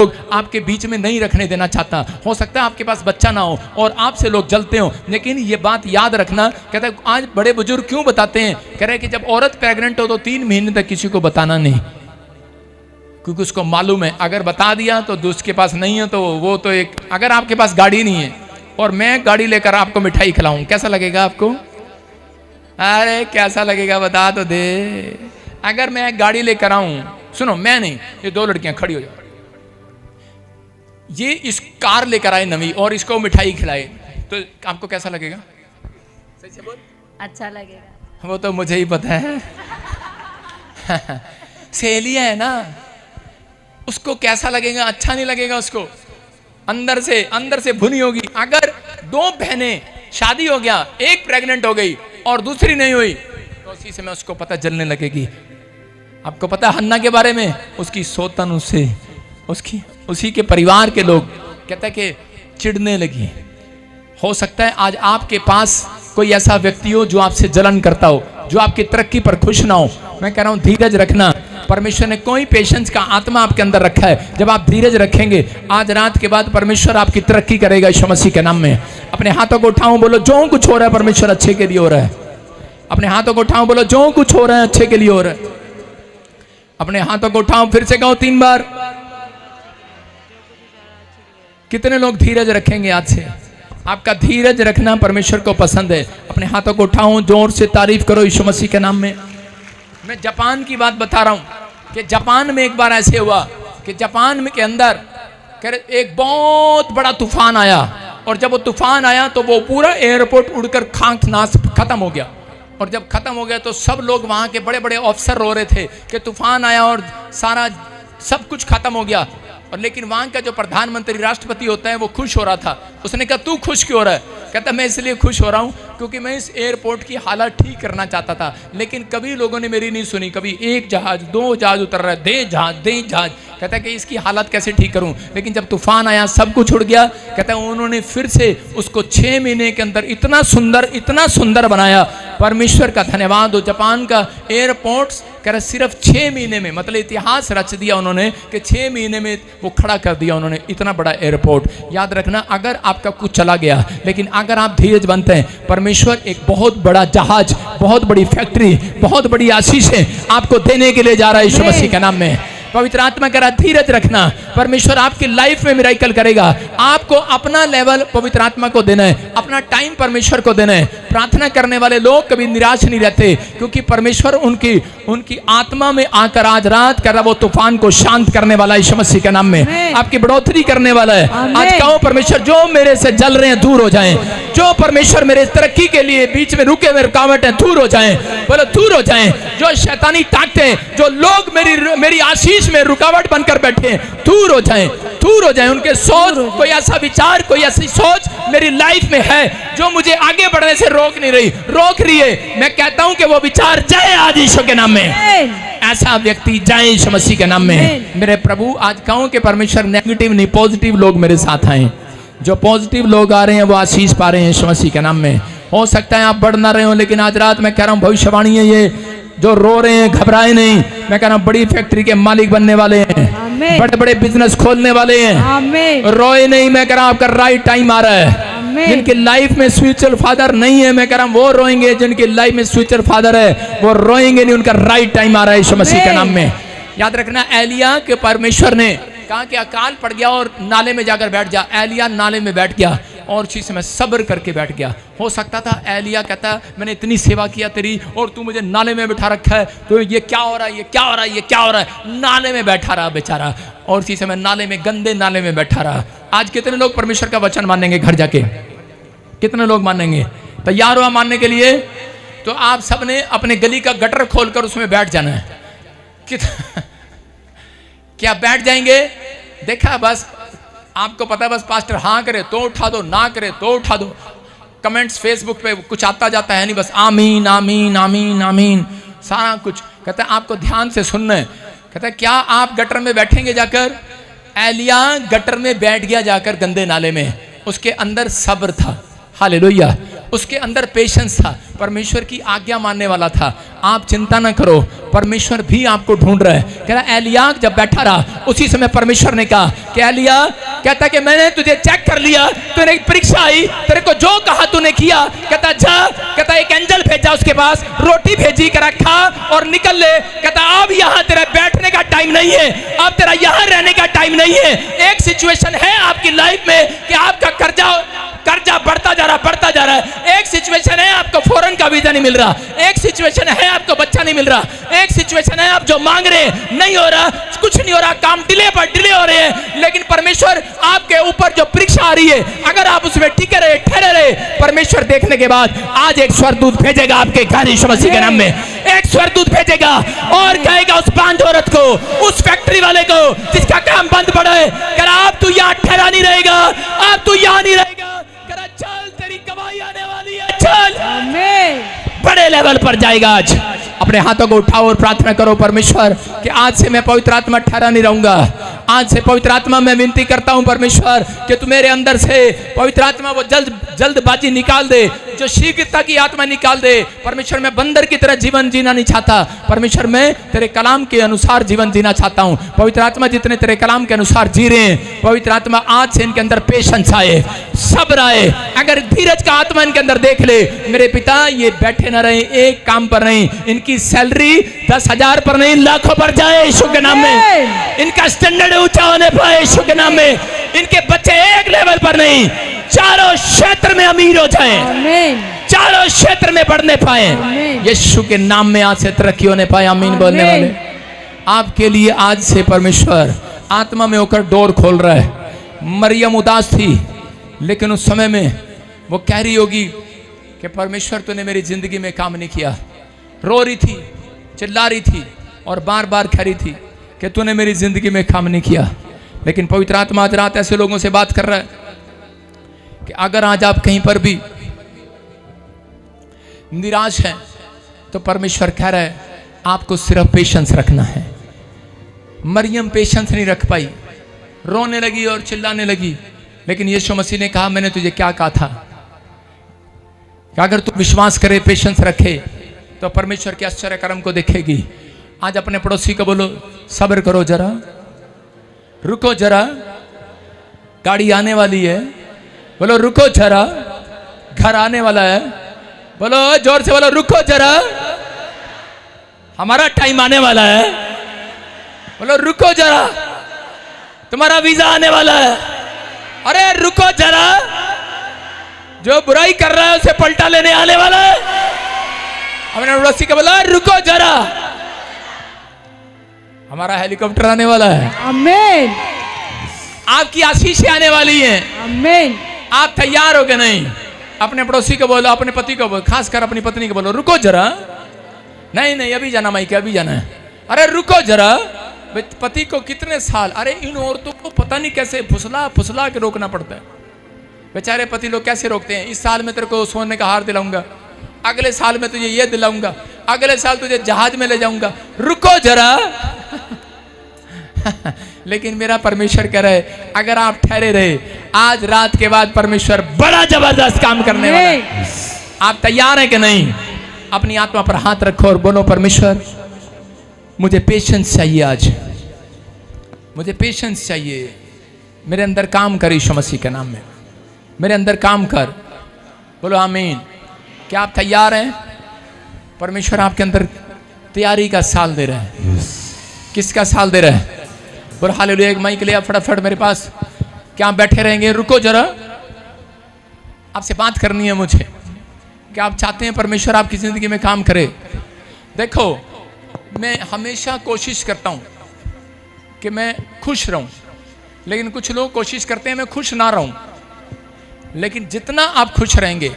लोग आपके बीच में नहीं रखने देना चाहता। हो सकता है आपके पास बच्चा ना हो और आपसे लोग जलते हो, लेकिन ये बात याद रखना। कहता है आज बड़े बुजुर्ग क्यों बताते हैं, कह रहे हैं कि जब औरत प्रेग्नेंट हो तो 3 महीने तक किसी को बताना नहीं, क्योंकि उसको मालूम है अगर बता दिया तो उसके पास नहीं है तो वो तो एक, अगर आपके पास गाड़ी नहीं है और मैं गाड़ी लेकर आपको मिठाई खिलाऊं, कैसा लगेगा आपको? अरे कैसा लगेगा बता तो दे। अगर मैं गाड़ी लेकर आऊं, सुनो मैं नहीं, ये 2 लड़कियां खड़ी हो जाओ, ये इस कार लेकर आए नवी और इसको मिठाई खिलाए तो आपको कैसा लगेगा? सही से बोल। अच्छा लगेगा। वो तो मुझे ही पता है। सहेलियां है ना, उसको कैसा लगेगा? अच्छा नहीं लगेगा उसको, अंदर से भुनी होगी। अगर 2 बहनें शादी हो गया, एक प्रेग्नेंट हो गई और दूसरी नहीं हुई तो उसी समय उसको पता जलने लगेगी। आपको पता है हन्ना के बारे में, उसकी सौतन उससे उसी के परिवार के लोग कहते हैं कि चिढ़ने लगी। हो सकता है आज आपके पास कोई ऐसा व्यक्ति हो जो आपसे जलन करता हो, जो आपकी तरक्की पर खुश ना हो। मैं कह रहा हूं धीरज रखना। परमेश्वर ने कोई पेशेंस का आत्मा आपके अंदर रखा है। जब आप धीरज रखेंगे, आज रात के बाद परमेश्वर आपकी तरक्की करेगा यीशु मसीह के नाम में। अपने हाथों को उठाओ, बोलो जो कुछ हो रहा है परमेश्वर अच्छे के लिए हो रहा है। अपने हाथों को उठाओ, बोलो जो कुछ हो रहा है अच्छे के लिए हो रहा है। अपने हाथों को उठाओ, फिर से कहो 3 बार। कितने लोग धीरज रखेंगे आज से? आपका धीरज रखना परमेश्वर को पसंद है। अपने हाथों को उठाओ, जोर से तारीफ करो यीशु मसीह के नाम में। मैं जापान की बात बता रहा हूं कि जापान में एक बार ऐसे हुआ कि जापान में के अंदर एक बहुत बड़ा तूफान आया, और जब वो तूफान आया तो वो पूरा एयरपोर्ट उड़कर खाक नाश खत्म हो गया। और जब खत्म हो गया तो सब लोग, वहां के बड़े बड़े ऑफिसर रो रहे थे कि तूफान आया और सारा सब कुछ खत्म हो गया। और लेकिन वहां का जो प्रधानमंत्री राष्ट्रपति होता है वो खुश हो रहा था। उसने कहा तू खुश क्यों हो रहा है? कहता मैं इसलिए खुश हो रहा हूं क्योंकि मैं इस एयरपोर्ट की हालत ठीक करना चाहता था, लेकिन कभी लोगों ने मेरी नहीं सुनी। कभी 1 जहाज 2 जहाज उतर रहा है, दे जहाज। कहता है कि इसकी हालत कैसे ठीक करूं? लेकिन जब तूफान आया सब कुछ उड़ गया। कहता है उन्होंने फिर से उसको 6 महीने के अंदर इतना सुंदर बनाया। परमेश्वर का धन्यवाद हो। जापान का एयरपोर्ट कह रहा सिर्फ 6 महीने में, मतलब इतिहास रच दिया उन्होंने कि 6 महीने में वो खड़ा कर दिया उन्होंने, इतना बड़ा एयरपोर्ट। याद रखना, अगर आपका कुछ चला गया, लेकिन अगर आप धीरज बनते हैं, परमेश्वर एक बहुत बड़ा जहाज, बहुत बड़ी फैक्ट्री, बहुत बड़ी आशीषें आपको देने के लिए जा रहा है यीशु मसीह के नाम में। पवित्र आत्मा कह रहा धीरज रखना, परमेश्वर आपकी लाइफ में मिरेकल करेगा। आपको अपना लेवल पवित्र आत्मा को देना है, अपना टाइम परमेश्वर को देना है। प्रार्थना करने वाले लोग कभी निराश नहीं रहते, क्योंकि परमेश्वर उनकी आत्मा में आकर आज रात कर रहा वो तूफान को शांत करने वाला है यीशु मसीह के नाम में। आपकी बढ़ोतरी करने वाला है। आज कहो परमेश्वर जो मेरे से जल रहे हैं दूर हो जाएं, जो परमेश्वर मेरे तरक्की के लिए बीच में रुके हुए रुकावट है दूर हो जाएं, बोलो दूर हो जाएं। जो शैतानी ताकतें हैं, जो लोग मेरी आशीष में रुकावट बनकर बैठे, दूर हो जाएं। उनके सोच, कोई ऐसा विचार, कोई ऐसी सोच मेरी लाइफ में है जो मुझे आगे बढ़ने से रोक रही है। मैं कहता हूं कि वो विचार जाए आज यीशु के नाम में। ऐसा व्यक्ति जाए यीशु मसीह के नाम में। मेरे प्रभु, आज कहूं कि परमेश्वर नेगेटिव नहीं पॉजिटिव लोग मेरे साथ आए। जो पॉजिटिव लोग आ रहे हैं वो आशीष पा रहे हैं यीशु मसीह के नाम में। हो सकता है आप बढ़ ना रहे हो, लेकिन आज रात मैं कह रहा हूं भविष्यवाणी है, ये जो रो रहे हैं घबराए नहीं। मैं कह रहा हूं बड़ी फैक्ट्री के मालिक बनने वाले हैं, बड़े बड़े बिजनेस खोलने वाले हैं, रोए नहीं। मैं कह रहा हूं आपका राइट टाइम आ रहा है। जिनकी लाइफ में स्पिरिचुअल फादर नहीं है, मैं कह रहा हूं वो रोएंगे। जिनकी लाइफ में स्पिरिचुअल फादर है वो रोएंगे नहीं, उनका राइट टाइम आ रहा है यीशु मसीह के नाम में। याद रखना, एलिया के परमेश्वर ने कहा कि अकाल पड़ गया और नाले में जाकर बैठ जा। एलिया नाले में बैठ गया और उसी समय सब्र करके बैठ गया। हो सकता था एलिया कहता मैंने इतनी सेवा किया तेरी और तू मुझे नाले में बिठा रखा है, तो ये क्या हो रहा है, ये क्या हो रहा है, ये क्या हो रहा है। नाले में बैठा रहा बेचारा, और उसी समय नाले में, गंदे नाले में बैठा रहा। आज कितने लोग परमेश्वर का वचन मानेंगे? घर जाके कितने लोग मानेंगे? तैयार हुआ मानने के लिए? तो आप सबने अपने गली का गटर खोलकर उसमें बैठ जाना है। क्या बैठ जाएंगे? देखा, बस आपको पता है, बस पास्टर हाँ करे तो उठा दो, ना करे तो उठा दो। कमेंट्स फेसबुक पे कुछ आता जाता है नहीं, बस आमीन आमीन आमीन आमीन सारा कुछ। कहता है आपको ध्यान से सुनना है। कहता है क्या आप गटर में बैठेंगे जाकर? एलिया गटर में बैठ गया जाकर गंदे नाले में। उसके अंदर सब्र था। हालेलुया। उसके अंदर पेशेंस था, परमेश्वर की आज्ञा मानने वाला था। आप चिंता ना करो, परमेश्वर भी आपको ढूंढ रहा है। कह रहा एलिया जब बैठा रहा, उसी समय परमेश्वर ने कहा कि एलिया, कहता कि मैंने तुझे चेक कर लिया, तूने एक परीक्षा आई, तेरे को जो कहा तूने किया। कहता जा, कहता एक एंजल भेजा उसके पास, रोटी भेजी, कह खा और निकल ले। कहता अब यहाँ तेरा बैठने का टाइम नहीं है, अब तेरा यहाँ रहने का टाइम नहीं है। एक सिचुएशन है आपकी लाइफ में कि आपका कर्जा बढ़ता जा रहा है। एक सिचुएशन है आपको फॉरेन का वीजा नहीं मिल रहा, एक सिचुएशन है आपको बच्चा नहीं मिल रहा, एक सिचुएशन है आप जो मांग रहे हैं नहीं हो रहा, कुछ नहीं हो रहा, काम डिले पर डिले हो रहे हैं। लेकिन परमेश्वर आपके ऊपर जो परीक्षा आ रही है, अगर आप उसमें टिके रहे, ठहरे रहे, परमेश्वर देखने के बाद आज एक स्वर्गदूत भेजेगा आपके घर यीशु मसीह के नाम में। एक स्वर्गदूत भेजेगा और कहेगा उस बांझ औरत को, उस फैक्ट्री वाले को जिसका काम बंद पड़ा है, कह अब तू यहाँ ठहरा नहीं रहेगा, अब तू यहाँ नहीं रहेगा, चल तेरी कमाई आने वाली है, चल आमीन। बड़े लेवल पर जाएगा। आज अपने हाथों को उठाओ और प्रार्थना करो परमेश्वर कि आज से मैं पवित्र आत्मा ठहरा नहीं रहूंगा। आज से पवित्र आत्मा मैं विनती करता हूं परमेश्वर कि तू मेरे अंदर से पवित्र आत्मा वो जल्दबाजी निकाल दे, जो शीघ्रता की आत्मा निकाल दे। परमेश्वर मैं बंदर की तरह जीवन जीना नहीं चाहता, परमेश्वर मैं तेरे कलाम के अनुसार जीवन जीना चाहता हूं। पवित्र आत्मा जितने तेरे कलाम के अनुसार जी रहे हैं, पवित्र आत्मा आज से इनके अंदर पेशेंस आए, सब्र आए। अगर धीरज का आत्मा इनके अंदर देख ले, मेरे पिता ये बैठे न रहे एक काम पर नहीं, इनकी सैलरी 10,000 पर नहीं लाखों पर जाए यीशु के नाम में। इनका स्टैंडर्ड ऊंचा होने पाए यीशु के नाम में। इनके बच्चे एक लेवल पर नहीं, चारों क्षेत्र में अमीर हो जाएं, चारों क्षेत्र में बढ़ने पाए यीशु के नाम में। आज से तरक्की होने पाए, आमीन बोलने वाले। आपके लिए आज से परमेश्वर आत्मा में होकर डोर खोल रहा है। मरियम उदास थी, लेकिन उस समय में वो कह रही होगी कि परमेश्वर तूने मेरी जिंदगी में काम नहीं किया। रो रही थी, चिल्ला रही थी और बार बार कह रही थी कि तूने मेरी जिंदगी में काम नहीं किया। लेकिन पवित्र आत्मा आज रात ऐसे लोगों से बात कर रहा है कि अगर आज आप कहीं पर भी निराश हैं, तो परमेश्वर कह रहा है आपको सिर्फ पेशेंस रखना है। मरियम पेशेंस नहीं रख पाई, रोने लगी और चिल्लाने लगी। लेकिन यीशु मसीह ने कहा मैंने तुझे क्या कहा था कि अगर तू विश्वास करे, पेशेंस रखे, तो परमेश्वर के आश्चर्य कर्म को देखेगी। आज अपने पड़ोसी को बोलो सब्र करो जरा, रुको जरा, गाड़ी आने वाली है। बोलो रुको जरा, घर आने वाला है। बोलो जोर से बोलो रुको जरा, हमारा टाइम आने वाला है। बोलो रुको जरा, तुम्हारा वीजा आने वाला है। अरे रुको जरा, जो बुराई कर रहा है उसे पलटा लेने आने वाला है। हमने पड़ोसी को बोला रुको जरा, हमारा हेलीकॉप्टर आने वाला है। आमीन। आपकी आशीषें आने वाली हैं। आमीन। आप तैयार हो गए? नहीं। अपने पड़ोसी को बोलो, अपने पति को बोलो, खासकर अपनी पत्नी को बोलो रुको जरा। नहीं नहीं अभी जाना माइके, अभी जाना है। अरे रुको जरा। पति को कितने साल, अरे इन औरतों को पता नहीं कैसे फुसला फुसला के रोकना पड़ता है। बेचारे पति लोग कैसे रोकते हैं। इस साल में तेरे को सोने का हार दिलाऊंगा, अगले साल में तुझे ये दिलाऊंगा, अगले साल तुझे जहाज में ले जाऊंगा, रुको जरा। लेकिन मेरा परमेश्वर कह रहे अगर आप ठहरे रहे, आज रात के बाद परमेश्वर बड़ा जबरदस्त काम करने वाला है। आप तैयार हैं कि नहीं? अपनी आत्मा पर हाथ रखो और बोलो परमेश्वर मुझे पेशेंस चाहिए, आज मुझे पेशेंस चाहिए। मेरे अंदर काम कर यीशु मसीह के नाम में, मेरे अंदर काम कर। बोलो आमीन। क्या आप तैयार हैं? परमेश्वर आपके अंदर तैयारी का साल दे रहा है। किसका साल दे रहा है? बोलो हालेलुया। एक माइक लिया फटाफट मेरे पास। क्या आप बैठे रहेंगे? रुको जरा, आपसे बात करनी है मुझे। क्या आप चाहते हैं परमेश्वर आपकी जिंदगी में काम करे? देखो मैं हमेशा कोशिश करता हूं कि मैं खुश रहूं, लेकिन कुछ लोग कोशिश करते हैं मैं खुश ना रहूं। लेकिन जितना आप खुश रहेंगे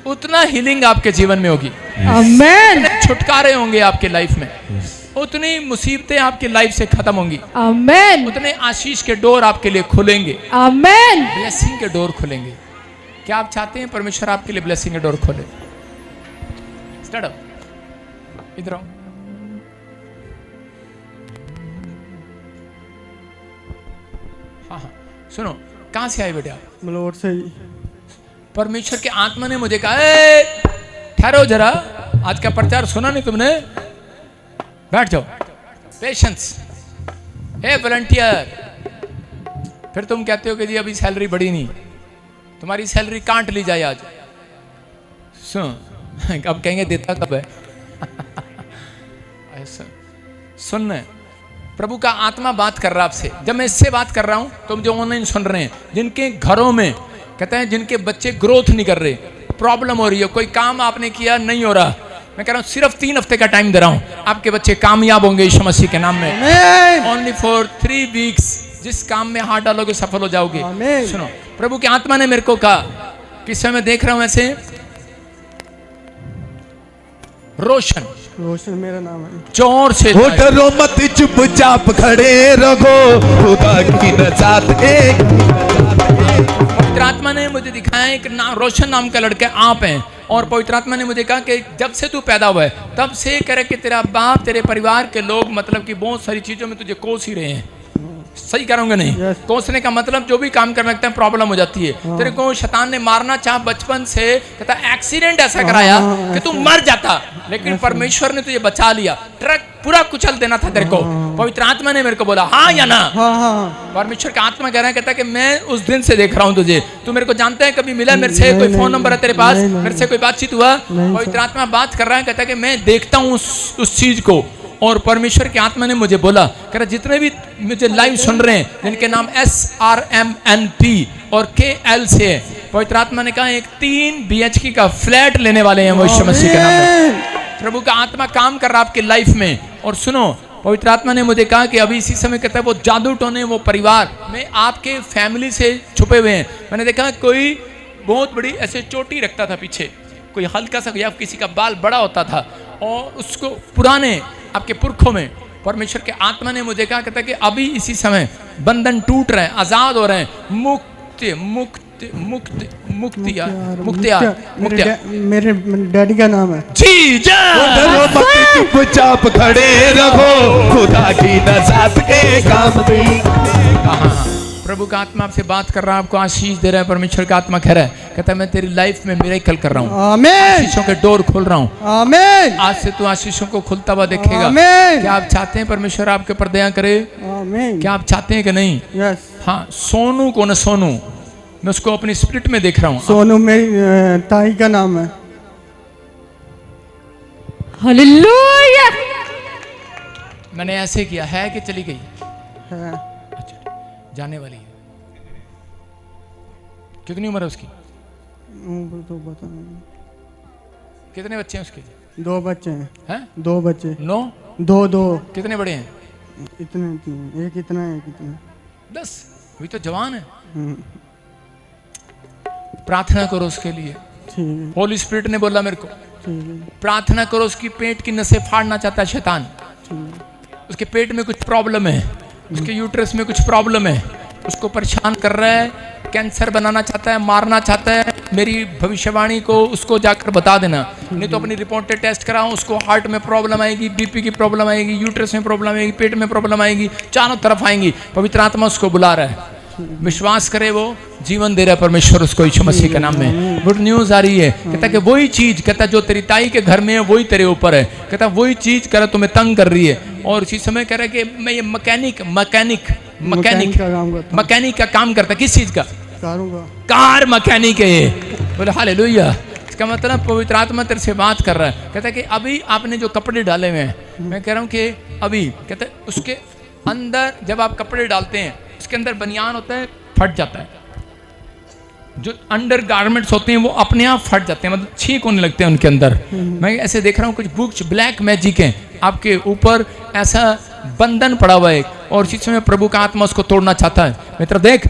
उतना हीलिंग आपके जीवन में होगी। आमीन। छुटकारे होंगे आपके लाइफ में, उतनी मुसीबतें आपकी लाइफ से खत्म होंगी। आमीन। उतने आशीष के डोर आपके लिए खुलेंगे। आमीन। ब्लेसिंग के डोर खुलेंगे। क्या आप चाहते हैं परमेश्वर आपके लिए ब्लेसिंग के डोर खोले? स्टार्ट अप, इधर आओ। हाँ हाँ सुनो, कहाँ से आए बेटे आप? मलोट से ही। परमेश्वर के आत्मा ने मुझे कहा, ए ठहरो जरा, आज का प्रचार सुना नहीं तुमने, बैठ जाओ, पेशेंस। ए वॉलंटियर, फिर तुम कहते हो कि जी अभी सैलरी बढ़ी नहीं, तुम्हारी सैलरी काट ली जाए आज। सुन, अब कहेंगे देता कब है? ऐसा सुन, प्रभु का आत्मा बात कर रहा है आपसे। जब मैं इससे बात कर रहा हूं, तुम जो ऑनलाइन सुन रहे हैं, जिनके घरों में कहते हैं जिनके बच्चे ग्रोथ नहीं कर रहे, प्रॉब्लम हो रही है, कोई काम आपने किया नहीं हो रहा, मैं कह रहा हूं सिर्फ 3 हफ्ते का टाइम दे रहा हूं, आपके बच्चे कामयाब होंगे यीशु मसीह के नाम में। ओनली फॉर 3 वीक्स, जिस काम में हाथ डालोगे सफल हो जाओगे। सुनो, प्रभु की आत्मा ने मेरे को कहा कि समय मैं देख रहा हूं ऐसे, रोशन, रोशन मेरा नाम है। जोर से डरो मत, चुपचाप खड़े रहो, खुदा की नजात एक। पवित्र आत्मा ने मुझे दिखाया कि नाम रोशन नाम का लड़का आप हैं, और पवित्र आत्मा ने मुझे कहा कि जब से तू पैदा हुआ है तब से करे कि तेरा बाप, तेरे परिवार के लोग मतलब कि बहुत सारी चीजों में तुझे कोस ही रहे हैं। सही करूंगा नहीं? Yes. कोसने का मतलब जो भी काम करने लगता है प्रॉब्लम हो जाती है। तेरे को शैतान ने मारना चाहा बचपन से, कहता एक्सीडेंट ऐसा कराया कि तू मर जाता, लेकिन परमेश्वर ने तुझे बचा लिया। ट्रक पूरा कुचल देना था तेरे को। पवित्र आत्मा ने मेरे को बोला हाँ या ना? हाँ। परमेश्वर का आत्मा कह रहा है, कहता है कि मैं उस दिन से देख रहा हूँ तुझे, तू मेरे को जानता है, कभी मिला मेरे से, कोई फोन नंबर है तेरे पास, मेरे से कोई बातचीत हुआ? पवित्र आत्मा बात कर रहा है, कहता है कि मैं देखता हूँ उस चीज को। और परमेश्वर की आत्मा ने मुझे बोला, कह रहा जितने भी मुझे लाइव सुन रहे हैं जिनके नाम SRMNP और KL से है, पवित्र आत्मा ने कहा एक 3 BHK का फ्लैट लेने वाले हैं वो यीशु मसीह के नाम में। प्रभु का आत्मा काम कर रहा है आपके लाइफ में। और सुनो, पवित्र आत्मा ने मुझे कहा कि अभी इसी समय कहता है वो जादू टोने वो परिवार में आपके फैमिली से छुपे हुए हैं। मैंने देखा कोई बहुत बड़ी ऐसे चोटी रखता था पीछे, कोई हल्का सा, या किसी का बाल बड़ा होता था, और उसको पुराने आपके पुरखों में परमेश्वर के आत्मा ने मुझे कहा, कहता है कि अभी इसी समय बंधन टूट रहे हैं, आजाद हो रहे हैं, मुक्ति मुक्ति मुक्ति मुक्तियार मुक्तियार मुक्तियार। मेरे डैडी का नाम है। जी डरो मत, चुपचाप खड़े रहो, खुदा की नजात एक काम दी। हाँ, प्रभु का आत्मा आपसे बात कर रहा है, आपको आशीष दे रहा है। परमेश्वर का आत्मा कह रहा है, कहता है मैं तेरी लाइफ में मिरेकल कर रहा हूँ, आमीन। आशीषों के डोर खोल रहा हूँ, आमीन। आज से तू आशीषों को खुलता हुआ देखेगा। आमीन। क्या आप चाहते हैं परमेश्वर आपके ऊपर दया करे? आमीन। क्या आप चाहते हैं कि नहीं? यस। हाँ, सोनू को ना, सोनू मैं उसको अपनी स्पिरिट में देख रहा हूँ। सोनू मेरी ताई का नाम है। हालेलुया। मैंने ऐसे किया है कि चली गई, है। अच्छा जाने वाली है। कितनी उम्र है उसकी? तो बता नहीं। कितने बच्चे हैं उसके? 2 बच्चे हैं। हैं? 2 बच्चे। 9? 2। कितने बड़े हैं? इतने, एक इतना है, एक इतना। 10? अभी तो जवान है। हम्म, प्रार्थना करो उसके लिए। ठीक है। होली स्पिरिट ने बोला मेरे को, ठीक है। प्रार्थना करो, उसकी पेट की नसें फाड़ना चाहता है शैतान। ठीक। उसके पेट में कुछ प्रॉब्लम है, उसके यूट्रस में कुछ प्रॉब्लम है, उसको परेशान कर रहा है, कैंसर बनाना चाहता है, मारना चाहता है। मेरी भविष्यवाणी को उसको जाकर बता देना, नहीं तो अपनी रिपोर्ट टेस्ट कराओ, उसको हार्ट में प्रॉब्लम आएगी, बीपी की प्रॉब्लम आएगी, यूट्रस में प्रॉब्लम आएगी, पेट में प्रॉब्लम आएगी, चारों तरफ आएंगी। पवित्र आत्मा उसको बुला रहा है, विश्वास करे, वो जीवन दे रहा है परमेश्वर उसको यीशु मसीह के नाम में। गुड न्यूज आ रही है, कहता कि वही चीज, कहता जो तेरी ताई के घर में है वही तेरे ऊपर है, कहता वही चीज कर तुम्हें तंग कर रही है। और इसी समय कह रहा है कि मैं ये मैकेनिक का काम करता। किस चीज का? कार मैकेनिक है ये। बोले हालेलुया। इसका मतलब पवित्र आत्मा तेरे से बात कर रहा है, कहता है कि अभी आपने जो कपड़े डाले हुए हैं, मैं कह रहा हूँ कि अभी, कहता है उसके अंदर जब आप कपड़े डालते हैं, उसके अंदर बनियान होता है, फट जाता है, जो अंडर गारमेंट्स होते हैं वो अपने आप फट जाते हैं, मतलब छींक होने लगते हैं उनके अंदर। मैं ऐसे देख रहा हूँ कुछ बुक्स ब्लैक मैजिक हैं, आपके ऊपर ऐसा बंधन पड़ा हुआ है, और इसी समय प्रभु का आत्मा उसको तोड़ना चाहता है। मित्र देख,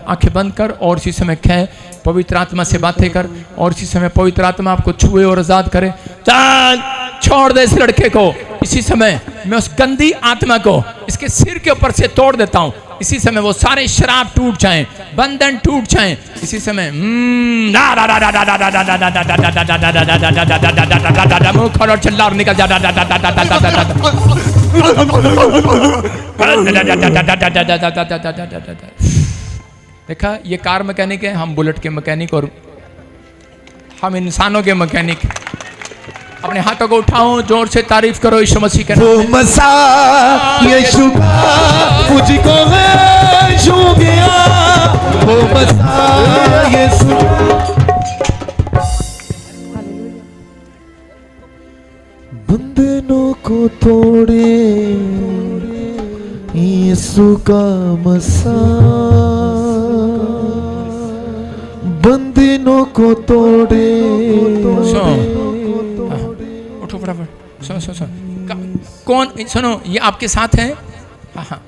आंखें बंद कर और इसी समय कह, पवित्र आत्मा से बातें कर, और इसी समय पवित्र आत्मा आपको छुए और आजाद करे। चल छोड़ दे इस लड़के को इसी समय। मैं उस गंदी आत्मा को इसके सिर के ऊपर से तोड़ देता हूँ। इसी समय वो सारे शराब टूट जाएं, बंधन टूट जाएं। इसी समय मुंह खोलो, चिल्ला और निकल जा। देखा, ये कार मैकेनिक है, हम बुलेट के मैकेनिक और हम इंसानों के मैकेनिक। अपने हाथों को उठाओ, जोर से तारीफ करो यीशु मसीह के नाम वो में। मसा यीशु का मुझको है छू गया, वो मसा यीशु बंधनों को तोड़े, यीशु का मसा बंधनों को तोड़े। उठो फटाफट, सुनो सुनो सुनो। कौन, सुनो, ये आपके साथ है? हाँ हाँ।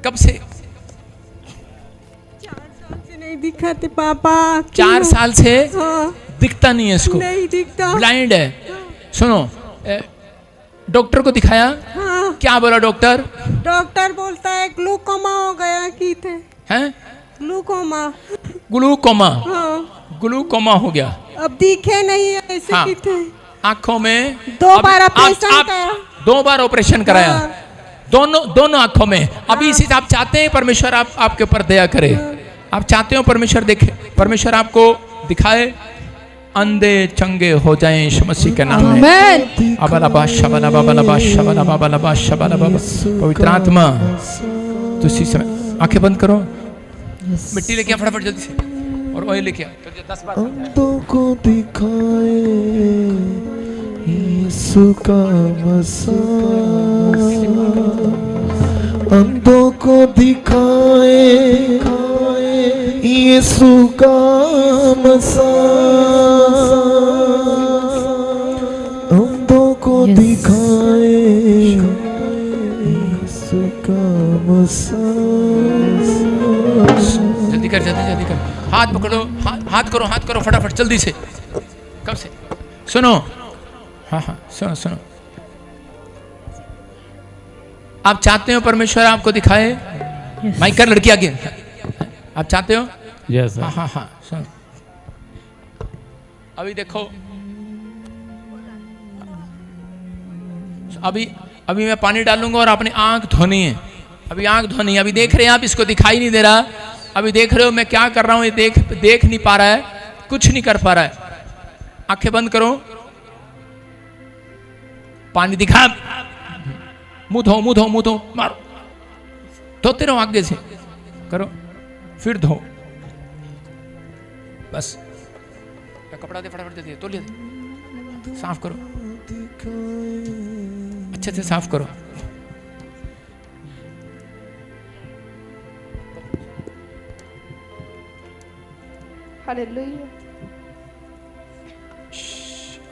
कब से? 4 साल से नहीं दिखाते पापा। 4 साल से हाँ, दिखता नहीं है इसको, नहीं दिखता। ब्लाइंड है। सुनो, डॉक्टर को दिखाया? हाँ, क्या बोला डॉक्टर? डॉक्टर बोलता है ग्लूकोमा हो गया की थे। हैं? ग्लूकोमा। ग्लूकोमा। हाँ, ग्लूकोमा हो गया। अब दिखे नहीं है ऐसे हाँ। की थे। आंखों में 2 अभी बार आप- ऑपरेशन आप कराया। 2 बार ऑपरेशन कराया। हाँ। दोनों आंखों में। अभी इसी से आप चाहते हैं परमेश्वर आपके ऊपर दया करे। आप चाहते हो परमेश्वर देखे, परमेश्वर आपको दिखाए, अंधे चंगे हो जाएं यीशु मसीह के नाम में। आमेन। अबलबा शबलबा बलबा शबलबा बलबा शबलबा। पवित्र आत्मा, तो इसी समय आंखें बंद करो। मिट्टी लेके आ फटाफट जल्दी से, और ऑयल लेके आ। 10 बार अंधों को दिखाए यीशु का मसा, अंधों को दिखाए यीशु का मसा, अंधों को दिखाए यीशु का मसा। जल्दी कर, जल्दी कर। हाथ पकड़ो, हाथ करो फटाफट जल्दी से। कब से? सुनो, हाँ हाँ, सुनो। आप चाहते हो परमेश्वर आपको दिखाए? माइक कर, लड़की आगे। आप चाहते हो? Yes sir. हाँ, सुनो। अभी देखो, अभी मैं पानी डालूंगा और अपनी आंख धोनी है। अभी आंख धोनी है। अभी देख रहे हैं आप, इसको दिखाई नहीं दे रहा। अभी देख रहे हो मैं क्या कर रहा हूं, ये देख नहीं पा रहा है, कुछ नहीं कर पा रहा है। आंखें बंद करो, पानी दिखा, मुंह धो, मारो, धोते रहो, आगे से करो, फिर धो, बस। कपड़ा दे फटाफट, दे तौलिया दे, साफ करो, अच्छे से साफ करो। हालेलुया।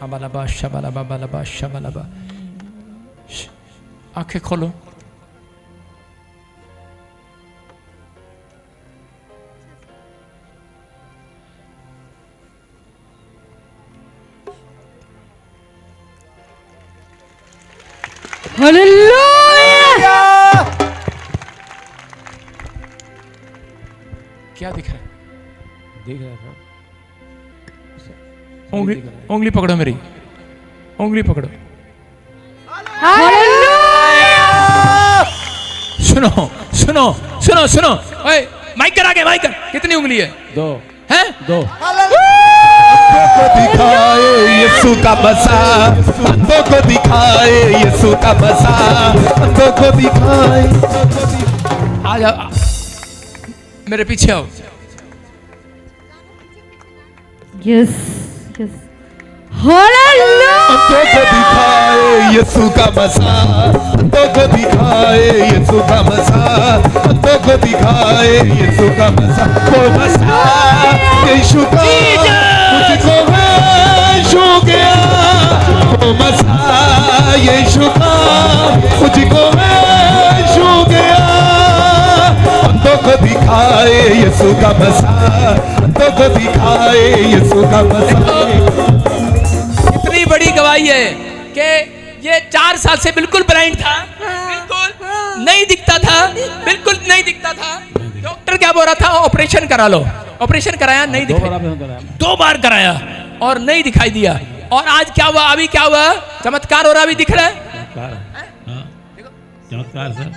अबलबा शबलबा बलबा शबलबा। आंखें खोलो। हालेलुया। क्या दिख रहा है? दिख रहा है उंगली पकड़ो, मेरी उंगली पकड़ो। हालेलुया। सुनो। ओए, माइक कर आगे, माइक कर। कितनी उंगली है? 2 हैं? 2 को दिखाए यीशु का मसा, अंधों को दिखाए यीशु का मसा, अंधों को दिखाए। आ जाओ, मेरे पीछे आओ। Yes yes. हालेलुया। अंधों को दिखाए यीशु का मसा, अंधों को दिखाए यीशु का मसा, अंधों को दिखाए यीशु का मसा। वो मसा यीशु का मुझको है छू गया, वो मसा यीशु का मुझको है छू गया। अंधों को दिखाए यीशु का मसा, अंधों को दिखाए यीशु का मसा। इतनी बड़ी गवाही गवाही है कि ये 4 साल से बिल्कुल ब्लाइंड था, बिल्कुल नहीं दिखता था, बिल्कुल नहीं दिखता था। डॉक्टर क्या बोल रहा था, ऑपरेशन करा लो। ऑपरेशन कराया, नहीं दिखाई, 2 बार कराया और नहीं दिखाई दिया। और आज क्या हुआ, अभी क्या हुआ, चमत्कार हो रहा, अभी दिख रहा है। चमत्कार सर।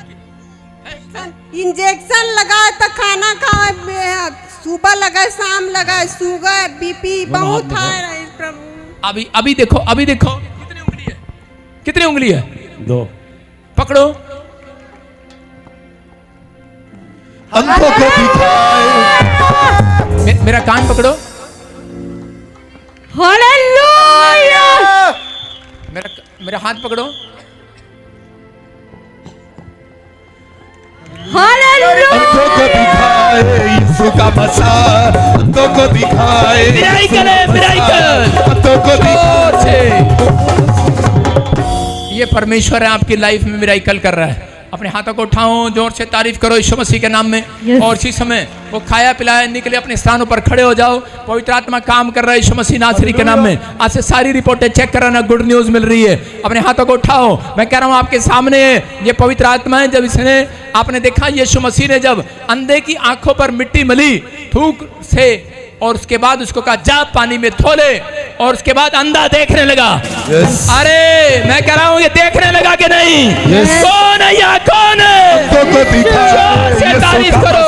इंजेक्शन लगा तो खाना खाए, सुबह लगा शाम लगा, शुगर बीपी बहुत है प्रभु। अभी देखो, अभी देखो कितनी उंगली है, कितनी उंगली है, 2। पकड़ो। अंधों को दिखाए। मेरा कान पकड़ो, हालेलुया। मेरा हाथ पकड़ो। हालेलुया। अंधों को दिखाए यीशु का मसाल, अंधों को दिखाए मिराइकल है, मिराइकल। अंधों को जोर से। ये परमेश्वर है, आपकी लाइफ में मिराइकल कर रहा है। अपने हाथों को उठाओ, जोर से तारीफ करो यीशु मसीह के नाम में। Yes. और इसी समय वो खाया पिलाया निकले, अपने स्थानों पर खड़े हो जाओ। पवित्र आत्मा काम कर रहा है यीशु मसीह नासरी के नाम में। आज से सारी रिपोर्टें चेक कराना, गुड न्यूज मिल रही है। अपने हाथों को उठाओ, मैं कह रहा हूँ आपके सामने ये पवित्र आत्मा है। जब इसने, आपने देखा यीशु मसीह ने जब अंधे की आंखों पर मिट्टी मली थूक से, और उसके बाद उसको कहा जा पानी में धो ले, और उसके बाद अंधा देखने लगा। Yes. अरे मैं कह रहा हूँ ये देखने लगा कि नहीं? Yes. कौन है यहाँ, कौन है? अंधों को दिखाए जोर से तारीफ करो,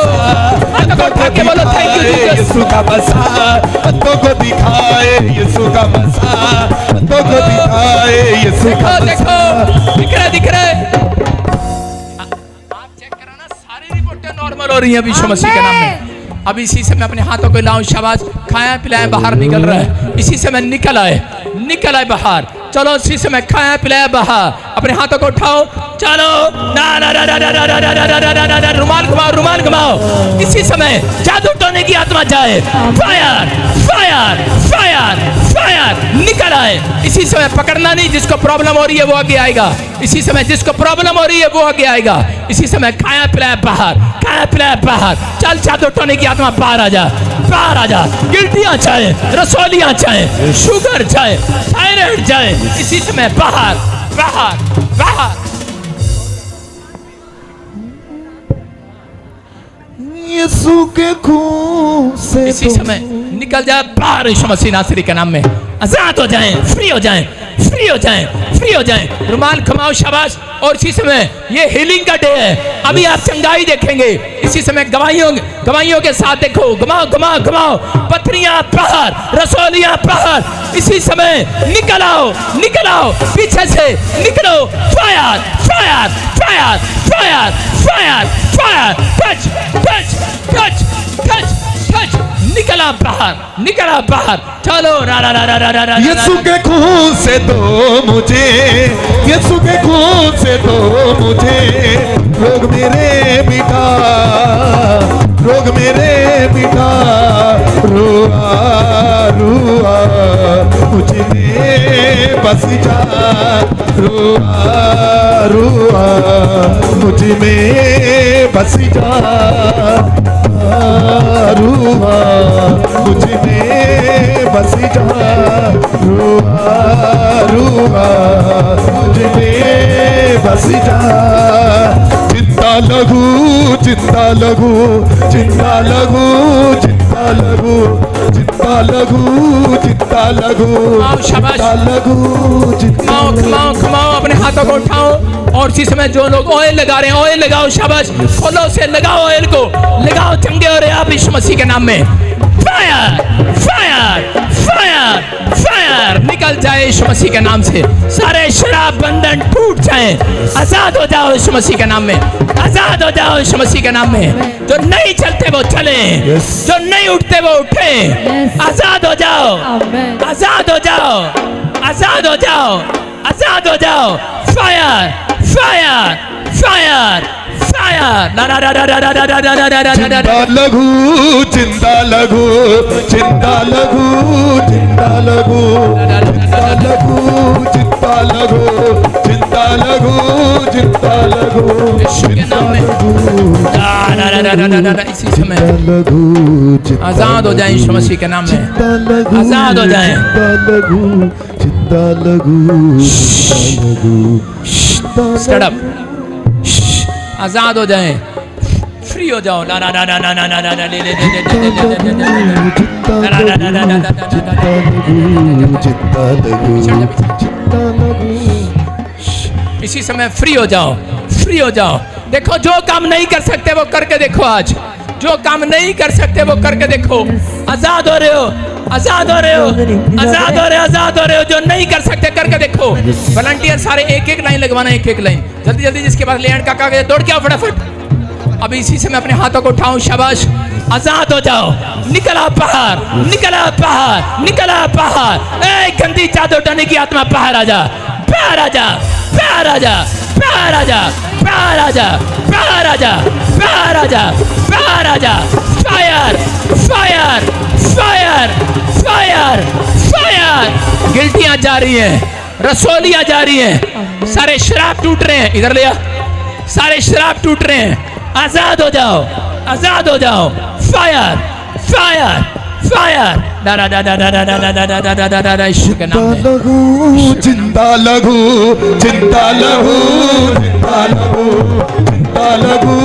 हाथों को उठा के बोलो थैंक यू जीसस। यीशु का मसाल, अंधों को दिखाए यीशु का मसाल, अंधों को दिखाए यीशु का देखो मसाल। दिख रहा है, दिख रहा है। आप चेक कराना, सारी रिपोर्टें नॉर्मल हो रही हैं यीशु मसीह के नाम में। अब इसी से मैं अपने हाथों को लाऊं, शाबाश। खाया पिलाया बाहर निकल रहा है, इसी से मैं निकल आए बाहर। चलो इसी से मैं खाया पिलाया बाहर। अपने हाथों को उठाओ, चलो ना ना ना ना ना ना ना ना ना ना ना ना, रुमाल घुमाओ, रुमाल घुमाओ। इसी समय जादू टोने की आत्मा जाए, फायर फायर फायर फायर, निकल आए। इसी समय पकड़ना नहीं, जिसको प्रॉब्लम हो रही है वो आगे आएगा। इसी समय जिसको प्रॉब्लम हो रही है वो आगे आएगा। इसी समय खाया पिलाया बाहर, खाया पिलाया बाहर। चल जादू टोने की आत्मा बाहर आ जा, बाहर आ जा। गिल्टियां चाहे, रसोलियां चाहे, शुगर चाहे, थायराइड चाहे, इसी समय बाहर बाहर बाहर। यीशु के खून से इसी समय निकल जाए बाहर यीशु मसीह नासरी के नाम में। आजाद हो जाएं, फ्री हो जाएं, फ्री हो जाएं, फ्री हो जाएं। रुमाल घुमाओ, शाबाश। और इसी समय ये हीलिंग का डे है, अभी आप चंगाई देखेंगे। इसी समय गवाहियों के साथ देखो, घुमाओ घुमाओ घुमाओ। पथरियां बाहर, रसोलियां बाहर। इसी समय निकल आओ, निकल आओ, पीछे से निकलो। Fire fire fire fire fire fire, touch touch touch touch touch, निकला बाहर, निकला बाहर। चलो ना ना ना ना ना ना ना। यीशु के खून से दो मुझे, यीशु के खून से दो मुझे। रोग मेरे मिटा, रोग मेरे मिटा। रुआ रुआ मुझ में बस जा, रुआ रुआ मुझ में बस जा। रुआ मुझ में बस जा, रुआ रुआ मुझ में बस जा। चिंता लघु, चिंता लघु, चिंता लघु, चिंता लघु, चिंता लघु, चिंता लघु, चिंता लघु, चिंता खमाओ खमाओ, अपने हाथों को उठाओ। और इसी समय जो लोग ऑयल लगा रहे हैं, ऑयल लगाओ, शाबाश। फलों से लगाओ, ऑयल को लगाओ, चंगे हो रहे आप यीशु मसीह के नाम में। फायर फायर फायर फायर, निकल जाए यीशु मसीह के नाम से। सारे शराब बंधन टूट जाए, आजाद हो जाओ यीशु मसीह के नाम में। आजाद हो जाओ यीशु मसीह के नाम में। जो नहीं चलते वो चले, जो नहीं उठते वो उठे। आजाद हो जाओ, आजाद हो जाओ, आजाद हो जाओ, आजाद हो जाओ। फायर फायर फायर फायर, ना ना ना ना ना ना ना ना ना ना ना। चिंता लघु, चिंता लघु, चिंता लघु, चिंता लघु, चिंता लघु, चिंता लघु, चिंता लघु, चिंता लघु यीशु के नाम में इसी समय लघु आजाद हो जाए यीशु मसीह के नाम में, आजाद हो जाए। चिंता लघु स्टैंड अप, आजाद हो जाए, फ्री हो जाओ। ला ला ला ला ला ला ला ला ला ले ले ले ले इसी समय फ्री हो जाओ, फ्री हो जाओ। देखो जो काम नहीं कर सकते वो करके देखो। आज जो काम नहीं कर सकते वो करके देखो। आजाद हो रहे हो, आजाद हो रहे हो, आजाद हो रहे हो, आजाद हो रहे हो। जो नहीं कर सकते करके देखो। वॉलंटियर सारे एक एक लाइन लगवाना, एक एक लाइन जल्दी जल्दी। जिसके पास लैंड का कागज दौड़ के आओ फटाफट। अभी इसी समय अपने हाथों को उठाओ, शाबाश। आजाद हो जाओ, निकला बाहर, निकला बाहर, निकला बाहर। ए गंदी जादू टोने की आत्मा बाहर आ जा, बाहर आ जा, बाहर आ जा, बाहर आ जा, बाहर आ जा, बाहर आ जा, बाहर आ जा, बाहर आ जा। Fire fire fire fire fire. गिल्टियां जा रही हैं, रसोलियां जा रही हैं, सारे शराब टूट रहे हैं। इधर ले आ, सारे शराब टूट रहे हैं। आजाद हो जाओ, आजाद हो जाओ। Fire fire fire. दादा दादा दादा दादा दादा दादा दादा यीशु के नाम में। चिंता लघु चिंता लघु चिंता लघु चिंता लघु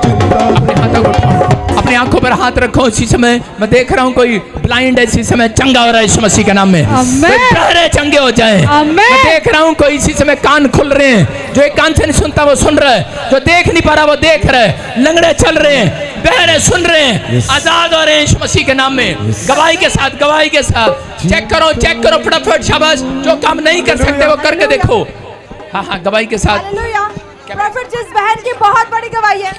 चिंता। अपने हाथों को उठाओ, अपनी आंखों पर हाथ रखो। इसी समय मैं देख रहा हूँ कोई ब्लाइंड है, इसी समय चंगा हो रहा है यीशु मसीह के नाम में। कोई बहरे चंगे हो जाए। मैं देख रहा हूँ कोई इसी समय कान खुल रहे हैं। जो एक कान से नहीं सुनता वो सुन रहा है, जो देख नहीं पा रहा वो देख रहा है। लंगड़े चल रहे हैं, बहरे सुन रहे हैं, आजाद हो रहे हैं यीशु मसीह के नाम में। गवाही के साथ, गवाही के साथ। चेक करो, चेक करो फटाफट, शाबाश। जो काम नहीं कर सकते वो करके देखो। हाँ हाँ, गवाही के साथ। हालेलुया। प्रॉफिट जिस बहन की बहुत बड़ी गवाही है।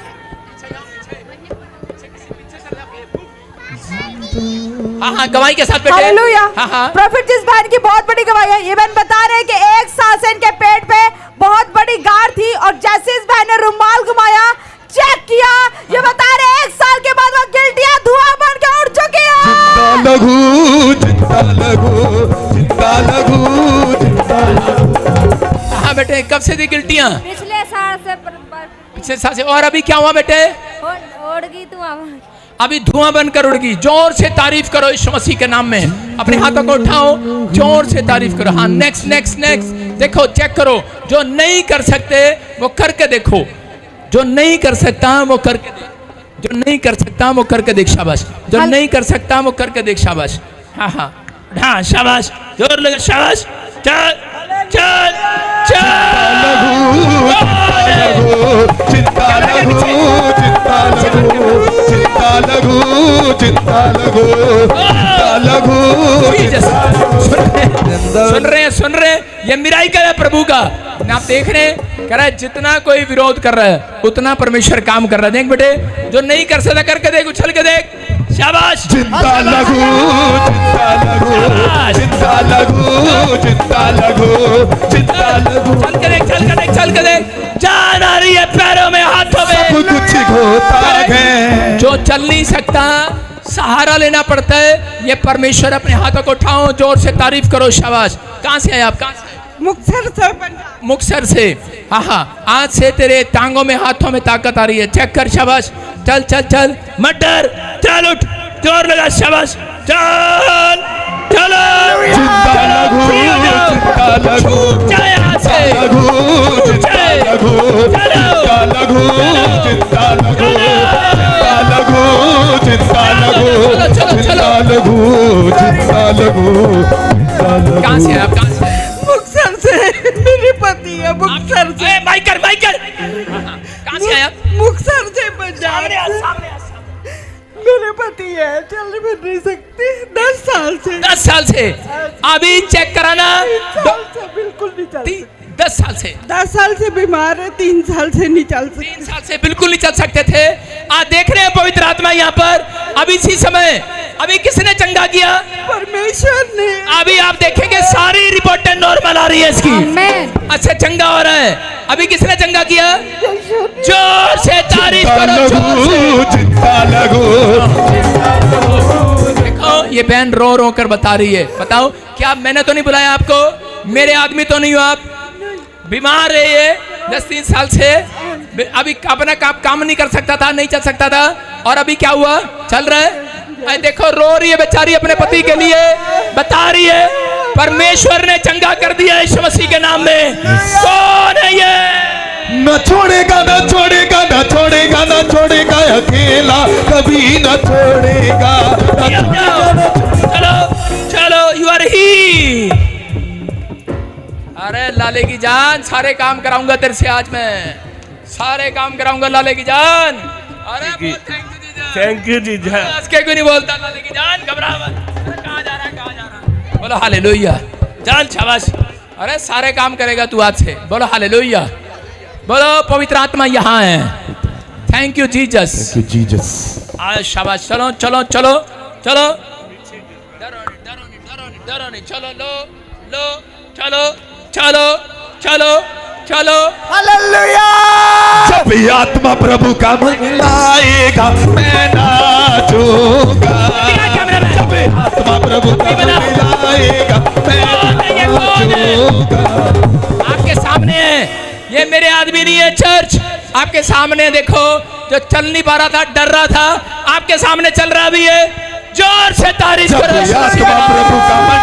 हाँ हाँ, गवाही के साथ बेटे। हालेलुया। हाँ हाँ, प्रॉफिट जिस बहन की बहुत बड़ी गवाही है। ये बहन बता रहे हैं कि 1 साल से इनके पेट पे बहुत बड़ी गांठ थी और जैसे इस बहन ने रुमाल घुमाया, चेक किया, ये बता रहे हैं 1 साल के बाद वो गिल्टियां धुआं बन के उड़ चुकी है। चिंता लघु चिंता लघु चिंता लघु चिंता लघु। हाँ बेटे, कब से थी गिल्टियां? पिछले साल से पिछले साल से। और अभी क्या हुआ बेटे? उड़ गई तू। अभी धुआं बनकर उड़ गई। जोर से तारीफ करो यीशु मसीह के नाम में। अपने हाथों को उठाओ, जोर से तारीफ करो। हाँ, नेक्स्ट नेक्स्ट नेक्स्ट। देखो, चेक करो। जो नहीं कर सकते वो करके देखो। जो नहीं कर सकता वो करके देख, जो नहीं कर सकता वो करके देख, शाबाश। जो नहीं कर सकता वो करके देख, शाबाश। हाँ हाँ हाँ, शाबाश, जोर लगा, शाबाश। चल चल चल। चिंता लघु चिंता लघु चिंता लघु चिंता लघु चिंता लघु। सुन रहे हैं, सुन रहे हैं। ये मिराइकल है प्रभु का। आप देख रहे हैं, कह रहा है जितना कोई विरोध कर रहा है उतना परमेश्वर काम कर रहा है। देख बेटे, जो नहीं कर सकता करके देख, उछल के देख, शाबाश। चिंता लघु चिंता लघु चिंता लघु चिंता लघु चिंता लघु। चल के देख, चल के देख, चल के देख। जान आ रही है पैरों में, हाथों में। सब कुछ होता है। जो चल नहीं सकता, सहारा लेना पड़ता है। ये परमेश्वर। अपने हाथों को उठाओ, जोर से तारीफ करो, शाबाश। कहाँ से आए आप? कहाँ से? मुक्तसर से। मुक्तसर से। हाँ हाँ, आज से तेरे टांगों में, हाथों में ताकत आ रही है। चेक कर, शाबाश। चल चल चल, मत डर, चल उठ, जोर लगा, शाबाश। चल चलो, चिंता लघु चिंता लघु जाए यहाँ से। लघु चिंता लघु चिंता लघु चिंता लघु चिंता लघु चिंता लघु चिंता लघु चिंता लघु। कहाँ से आप? कहाँ से? मुक्तसर से। मेरे पति है मुक्तसर से। माइकल माइकल, कहाँ से आए आप? मुक्तसर से पंजाब। मेरे पति है, चल फिर नहीं सकती। 10 साल से। 10 साल से। अभी चेक कराना। 3 साल से बिल्कुल नहीं चल। 10 साल से। 10 साल से बीमार है, 3 साल से नहीं चल सकते। 3 साल से बिल्कुल नहीं चल सकते थे। आज देख रहे हैं पवित्र आत्मा यहाँ पर। अभी इसी समय, अभी किसने चंगा किया? परमेश्वर ने। अभी आप देखेंगे सारी रिपोर्टें नॉर्मल आ रही है इसकी। अच्छा, चंगा हो रहा है। अभी किसने चंगा किया? जोर से तारीफ करो, जोर से। चिंता लघु। देखो, ये बहन रो रो कर बता रही है। बताओ, क्या मैंने तो नहीं बुलाया आपको? मेरे आदमी तो नहीं हो आप? बीमार है ये, 10-3 साल से अभी अपना काम नहीं कर सकता था, नहीं चल सकता था, और अभी क्या हुआ, चल रहा है। अरे देखो रो रही है बेचारी अपने पति के लिए, बता रही है परमेश्वर ने चंगा कर दिया यीशु मसीह के नाम में। कौन है ये? न छोड़ेगा, न छोड़ेगा, न छोड़ेगा, न छोड़ेगा, अकेला कभी न छोड़ेगा। चलो चलो, यू आर ही। अरे लाले की जान, सारे काम कराऊंगा तेरे से आज मैं, सारे काम कराऊंगा लाले की जान। अरे थैंक यू जीजा। के क्यों नहीं बोलता लाले की जान, घबरा मत। कहाँ जा रहा है, कहाँ जा रहा है? बोलो हालेलुया, जान शाबाश। अरे सारे काम करेगा तू आज से, बोलो हालेलुया, बोलो पवित्र आत्मा यहाँ है। Thank you Jesus, Jesus. आज शाबाश। चलो चलो चलो चलो, डरो नहीं, डरो नहीं, डरो नहीं, डरो नहीं, चलो लो लो, चलो चलो चलो चलो। हालेलुया। जब आत्मा प्रभु का मन लाएगा मैं नाचूंगा। जब आत्मा प्रभु का मन लाएगा मैं नाचूंगा। आपके सामने है, ये मेरे आदमी नहीं है चर्च, आपके सामने देखो, जो चल नहीं पा रहा था, डर रहा था, आपके सामने चल रहा भी है। जोर से तारीफ करो। जब आत्मा प्रभु का मन